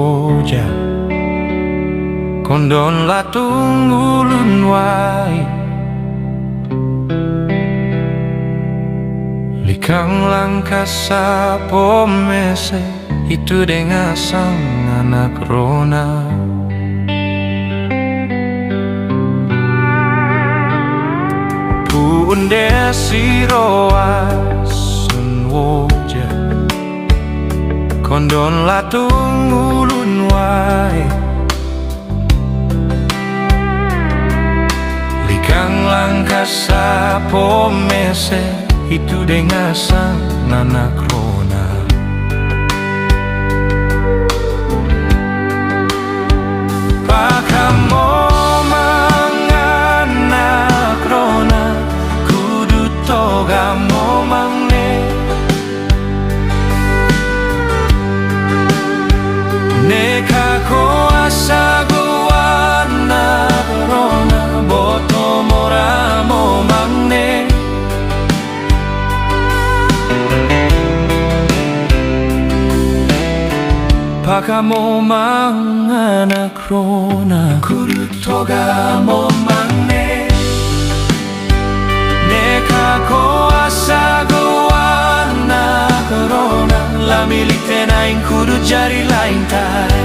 hoja kondon latung ulun wai likang langkasa pomese itu dengasang anak rona puunde siroas sunwoja kondon latung ulun wai likang langkasa pomese itu dengasang anak rona pakamo manganak rona kudu togamo mangne neka ko asago anak rona boto moramo mangne pakamo manganak rona kudu togamo mangne neka ko asago anak rona la milite naing kudu jari lain tai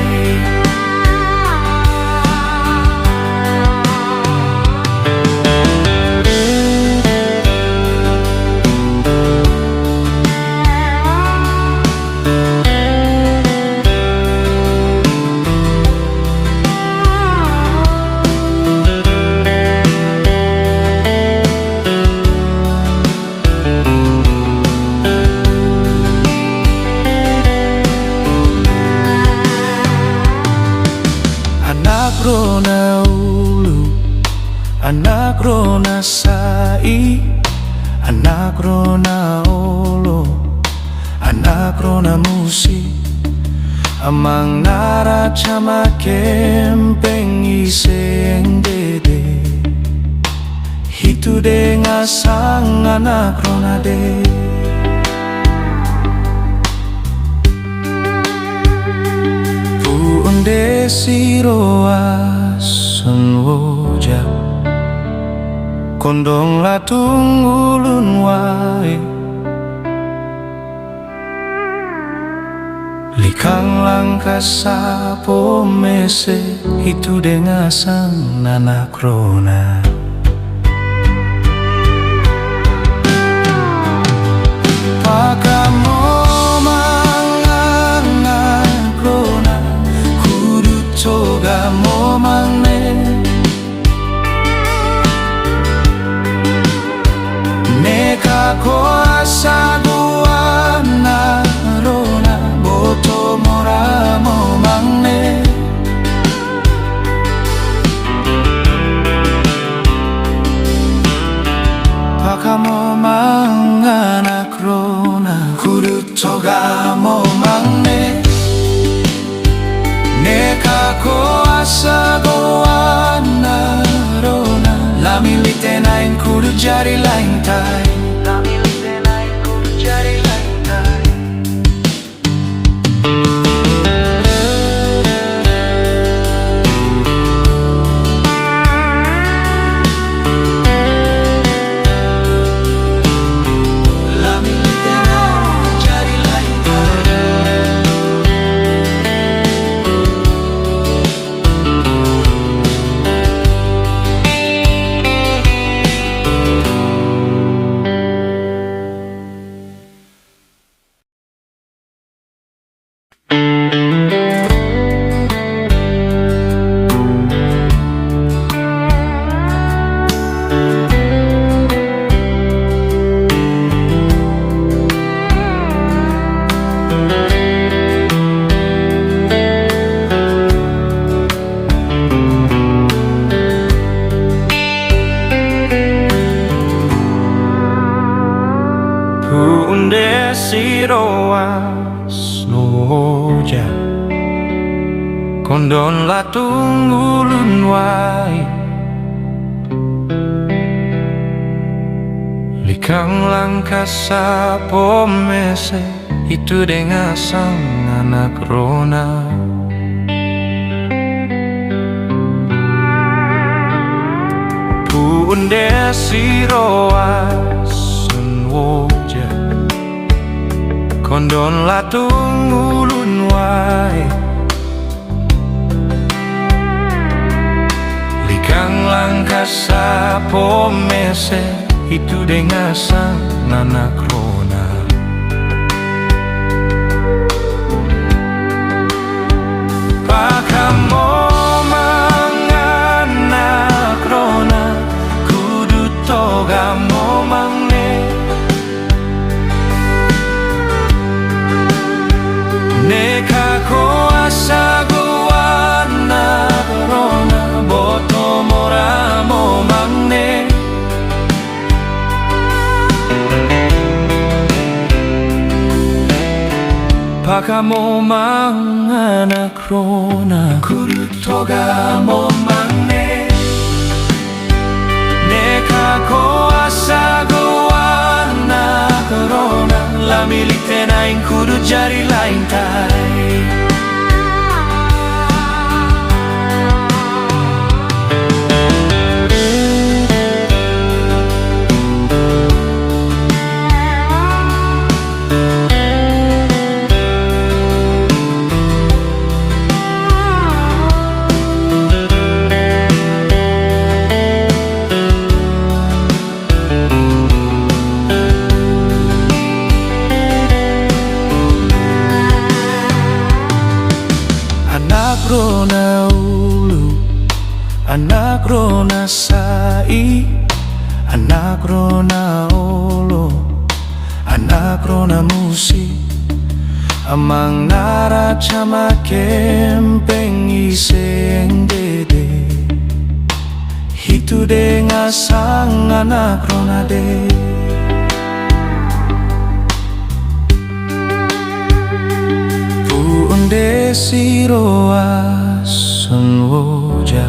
rona ulu, anak rona sai, anak rona olo, anak rona musi, amang nara chama kempeng iseng dede, hitu dengasang anak rona de. Siroas sunwoja kondong latung ulun wai likang langkasa pomese itu dengasang anak rona pakamo togamo mangne neka ko asago anak rona boto moramo mangne pakamo manganak rona kudu togamo mangne neka ko asago anak rona la milite naing kudu jari lain tai la milite naing kudu jari lain tai la milite naing jari lain tai puunde siroas noja kondon latung ulun wai likang langkasa pomese itu dengasang anak rona desiro asun woja kondon latung ulun wae likang langkah sapo mese itu dengasan anak rona pakamo manganak rona kudu toga mo mangne neka ko asago anak rona boto mora mo mangne pakamo manganak rona kudu toga mo mangne neka ko asago anak rona la milite naing kudu jari lain tai anak rona ulu, anak rona sai, anak rona olo, anak rona musi, amang nara chama kempeng iseng dede, hitu denga sang anak rona de. Desiro asun woja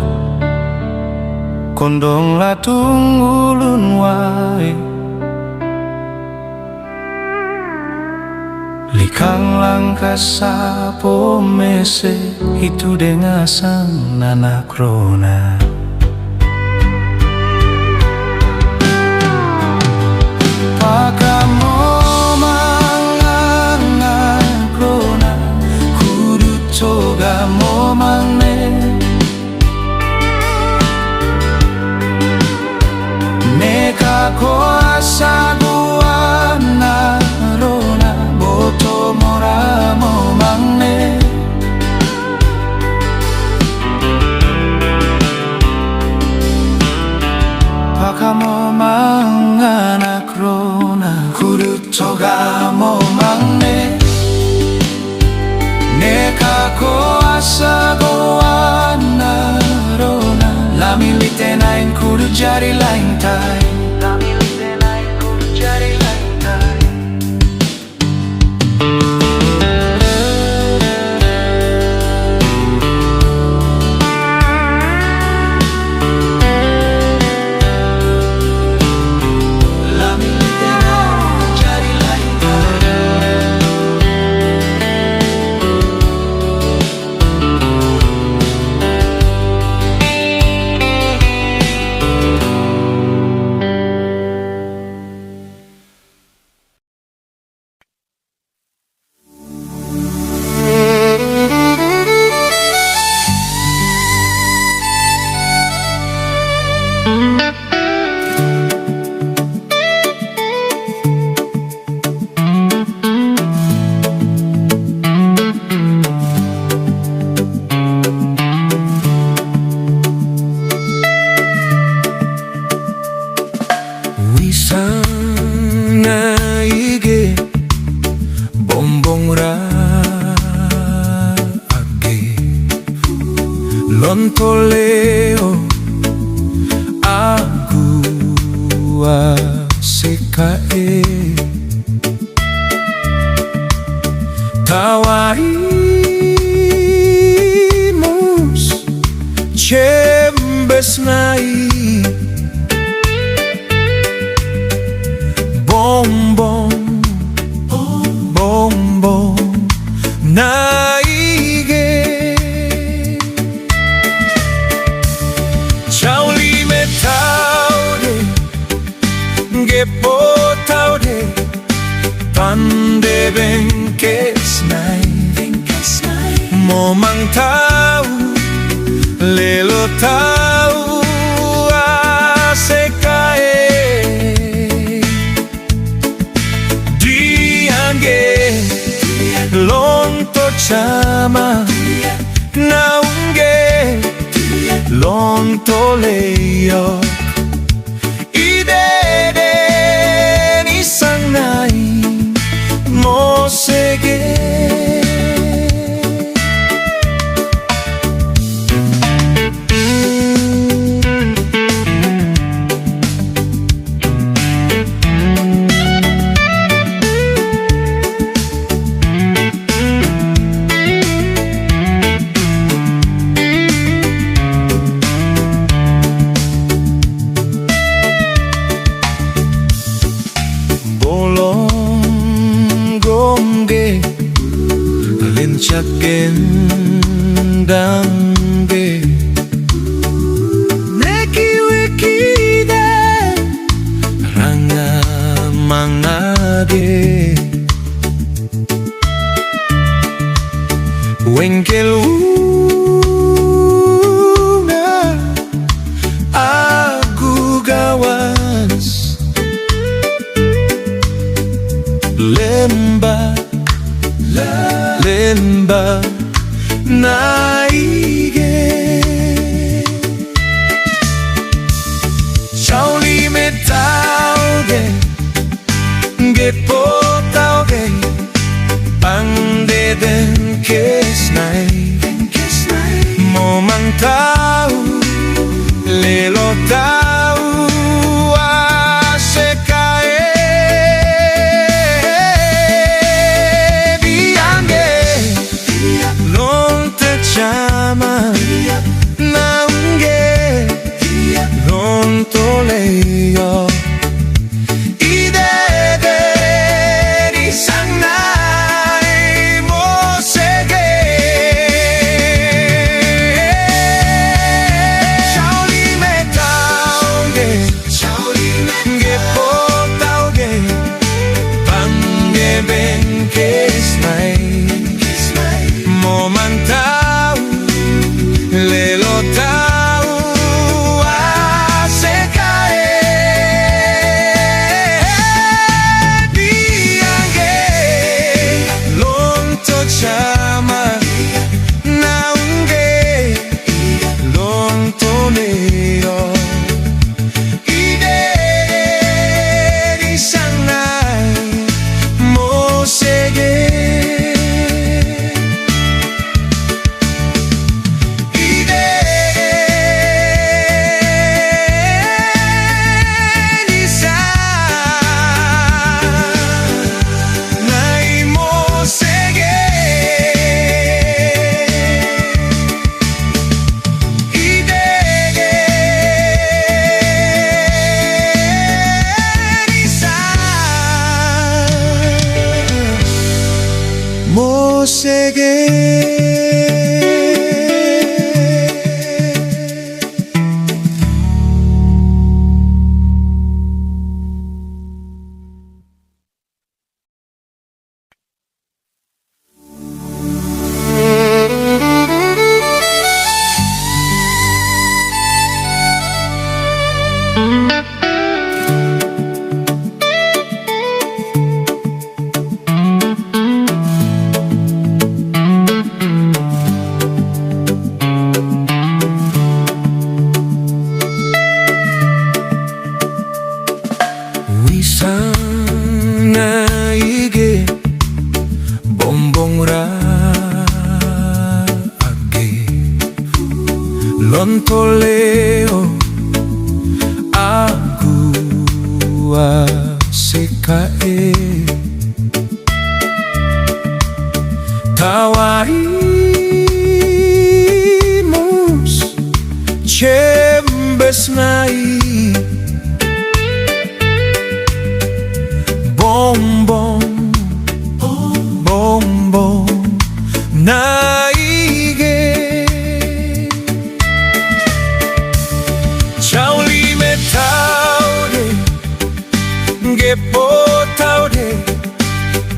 kondong latung ulun wae likang langkah sapo mese itu dengasan anak rona pakamo toga mo mangne neka ko asago anak rona boto mora mo mangne pakamo manganak rona kudu toga mo mangne neka ko asago anak rona la milite naing kudu jari lain tai la milite naing kudu jari lain tai la milite naing jari lain tai Lontoleo aku asikae tawaimus cembes nai bom bom bom bom naige ciao li metaude Momang tahu, lelo tahu asekae diangge lonto chama naungge lonto leyo idede ni sangnai mosege gendangge neki wikide ranga mangage wengkel una aku gawas lembah naige Shauli metauge gepotauge pande den kesnai momang tahu lelo tahu asekae chama naunge lonto leyo idede ni sangnai mosege Shauli metauge gepotauge pange benkesnai momang lelo tahu asekae diangge lonto chama naunge lonto leo idede di sangnai mosege Lontoleo aku asekae tawaimus cembesnai bombong naige Shauli metaude gepotaude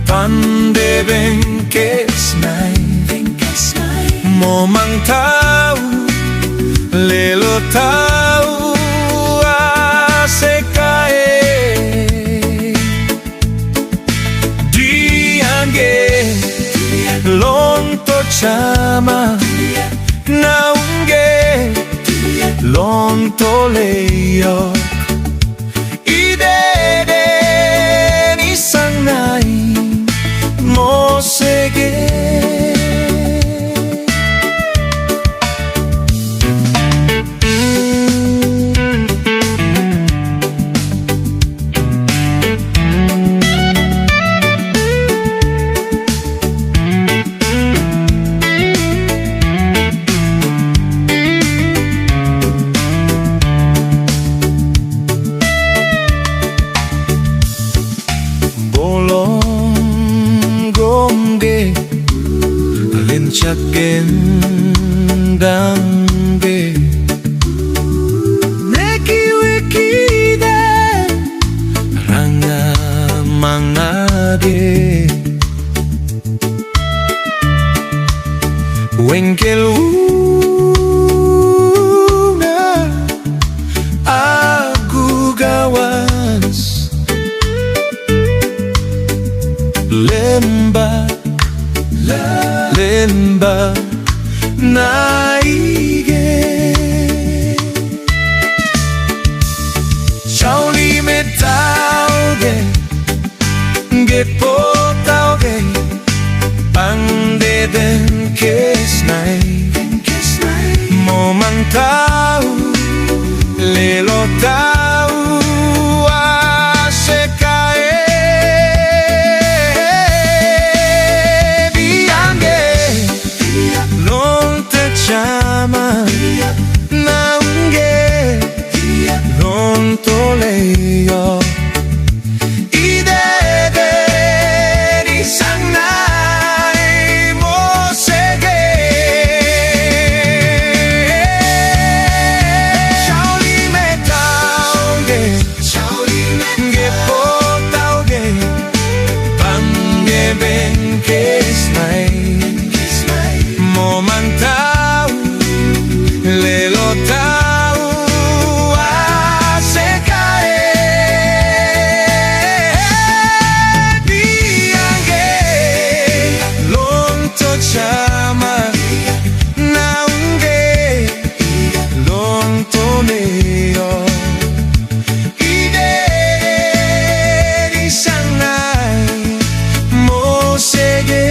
pande benkesnai Momantau lelo tau asekae diangge lonto chama naunge lonto leyo idede ni sangai mosege gendangge neki wikide ranga mangage wengkeluna aku gawas lembah naige Shauli metauge gepotauge pande den kesnai momantau lelo tau chama naunge lonto leyo idede di sangai mosege Shauli metauge potauge pange benkesnai momantau lelo tau asekae diangge lonto chama naunge lonto neo idede di sangai mosege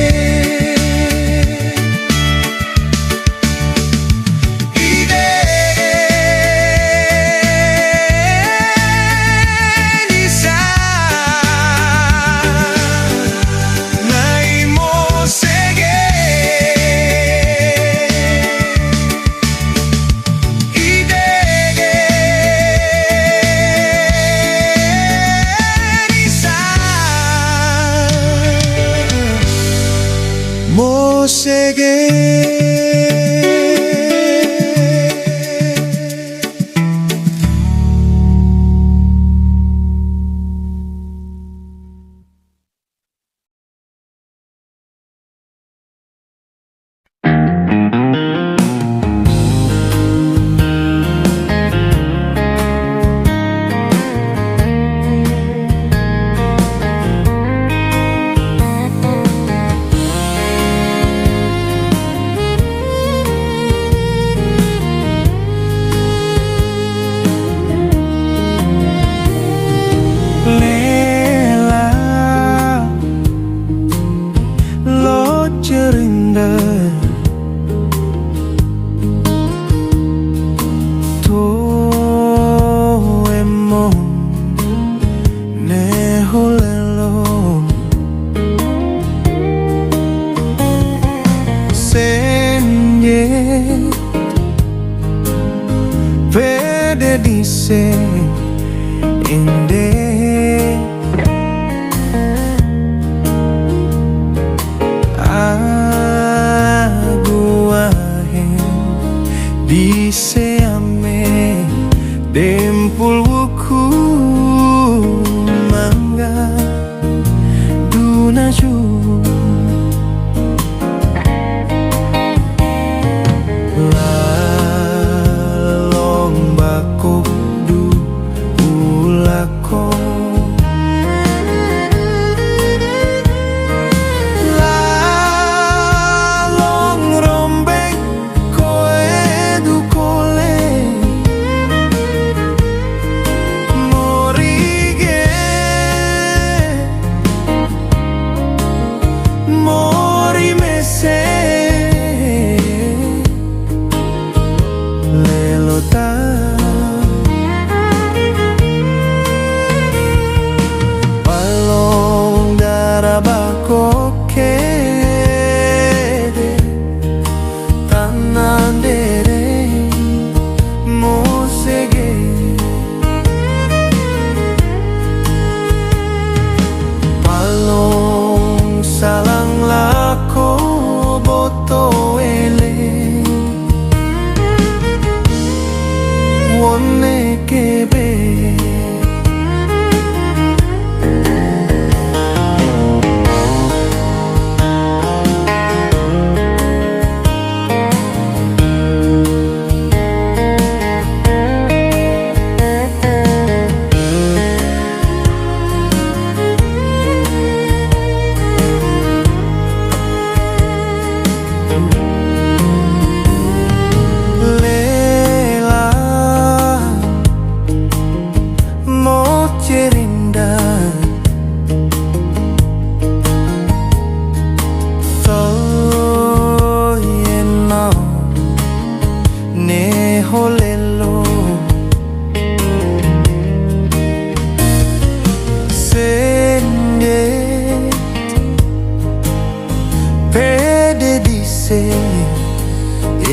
kebe.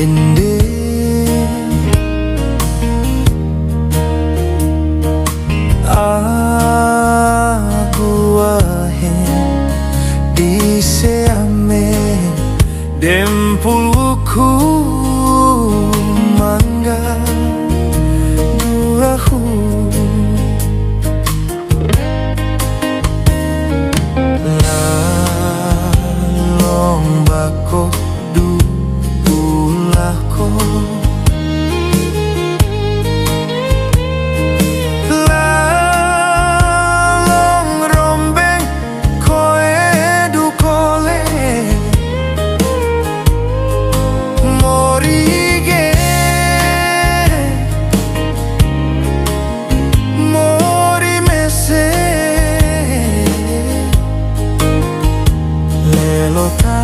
Inde aguahen dise ame dempulku mangga durahu lalong bako lalong rombeng koe dukole morige mori mese lelota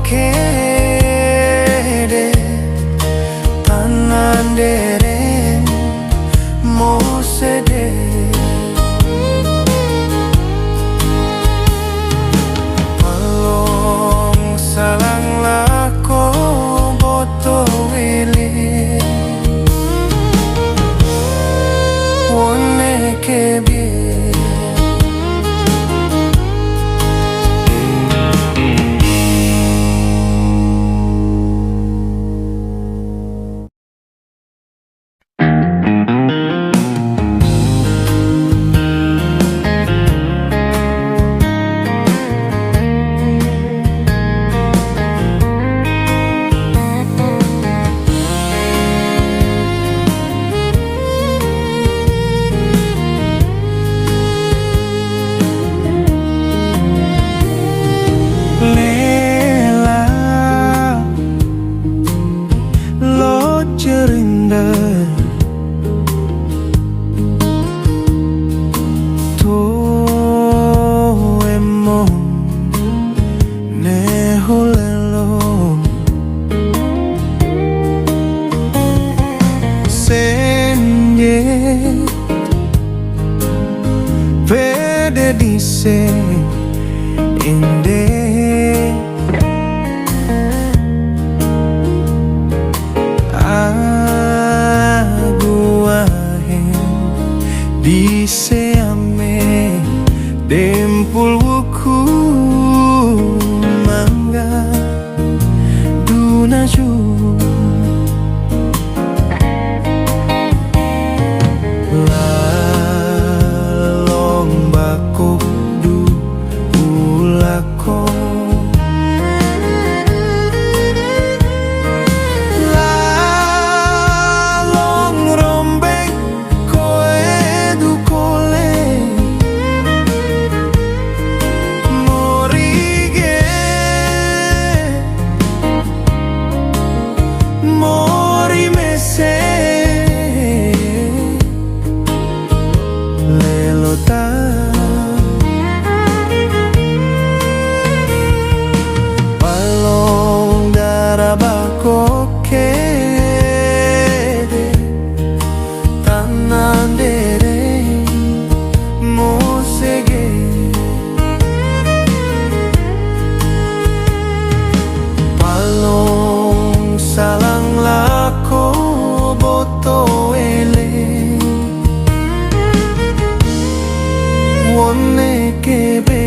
kede tanan dere mosede palong salang lako boto wili wone kebe. Pede dise inde aguahen dise ame dempul wuku mangga dunaju palong darabako kede tanan dere mosege palong salang lako boto ele wone kebe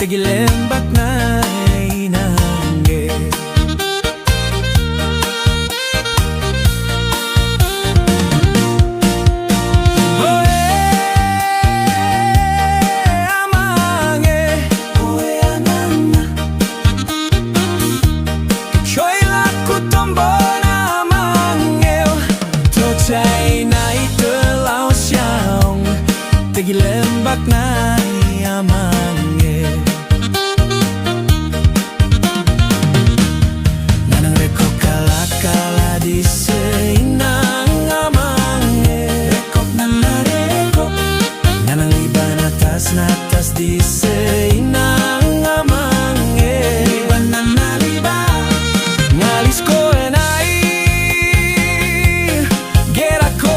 Tagilembak na inange. Tagilembak na yamange. Nanang reko kala-kala di seinang amange. Rekop na rekop, nanang liban atas di seinang amange. Liban na liba, ngalis ko enai, gera ko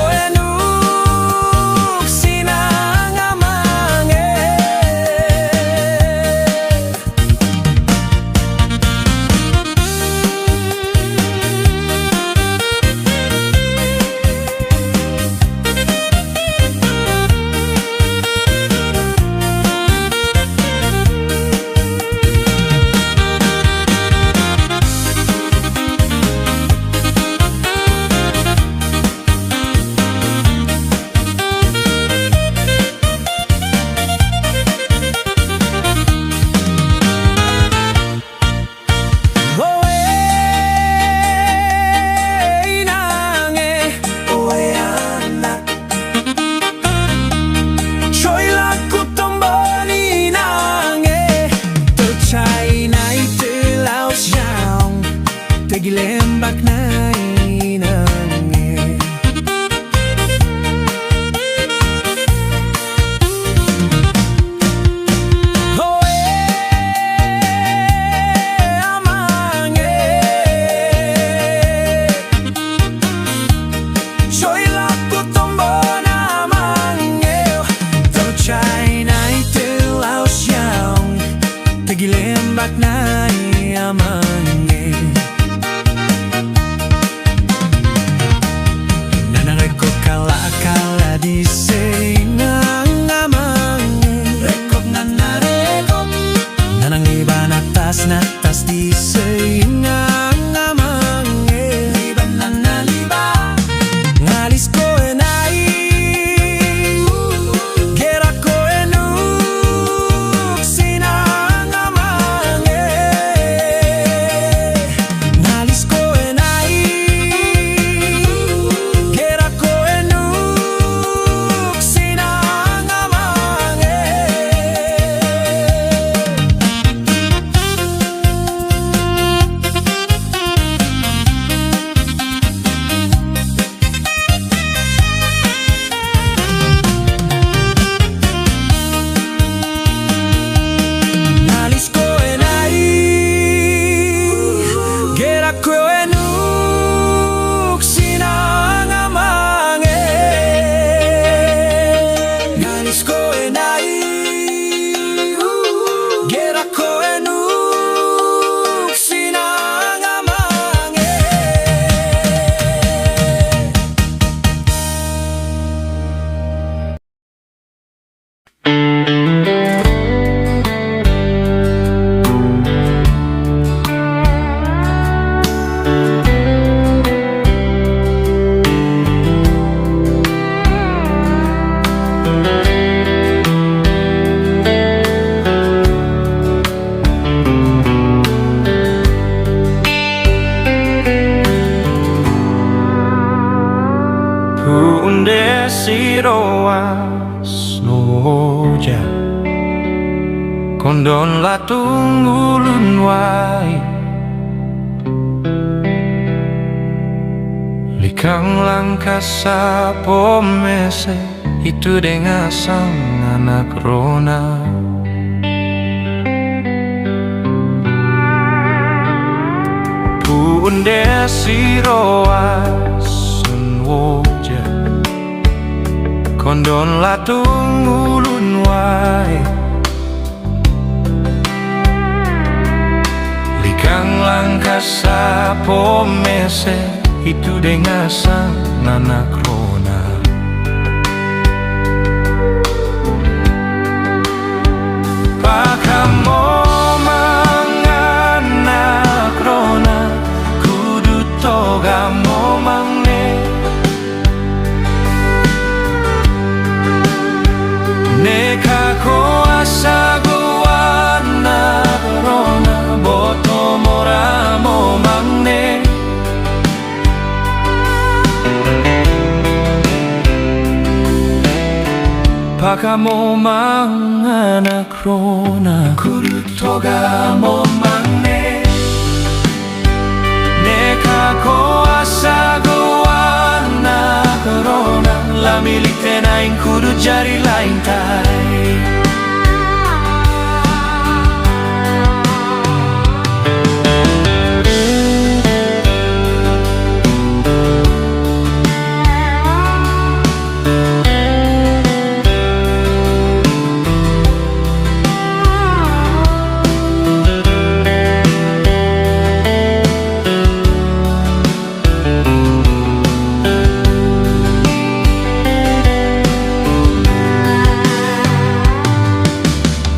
tagilembak na inange. Hoe amange, soy laku tombon amange. Tochay na itilaw siyang tagilembak na amange. Kala di seinang amange. Rekop na rekop, nanang liban atas di seinang amange. Liban na liba, ngalis ko enai, gera ko enuk sinang amange. Ngalis ko enai, gera ko siroas noja kondon latung ulun wai likang langkasa pomese itu dengan sang anak rona punde siroas noja kondon latung ulun wai likang langkasa pomese itu dengan sang anak rona pakamo Pakamo anak rona kudu toga mo mangne Neka ko asago anak rona La milite nain kudu jari lain tai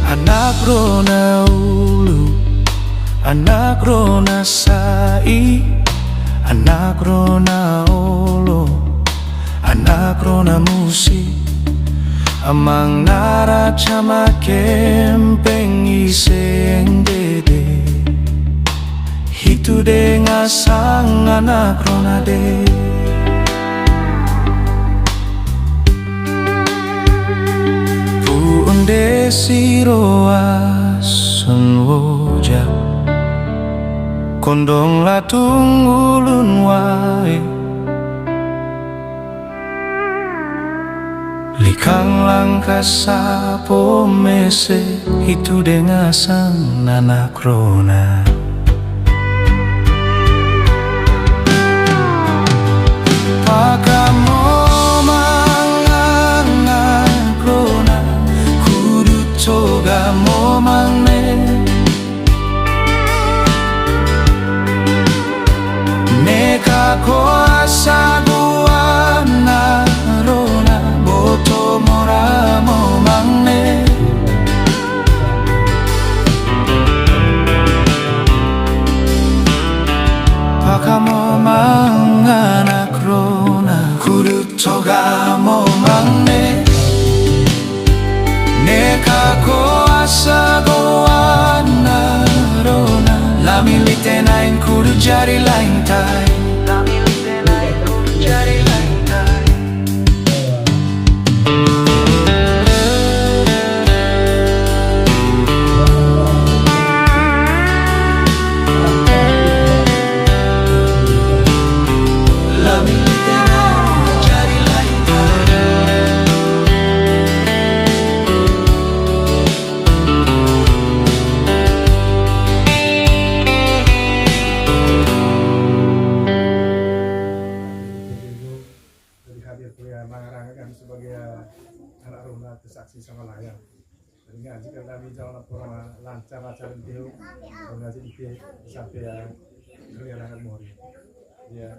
Anak rona ulu, anak rona sai, anak rona ulu, anak rona musi, amang nara chama kempeng iseng dede, hitu de ngasang anak rona de. Siro asun wojak kondong latung ulun wae likang langka sapo mese itu dengasan anak rona Pakamo toga mo mangne Neka ko asago anak rona boto mora mo mangne Pakamo anak rona kudu toga mo mangne Neka ko asago anak rona La milite nain kudu jari lain tai La milite nain kudu jari lain tai La milite nain kudu jari lain tai Mengarahkan sebagai anak rona kesaksi sama layar. Jadi ngaji kan kami jauh laporan lancar acara itu, ngaji itu sampai kelihatan mori. Ya.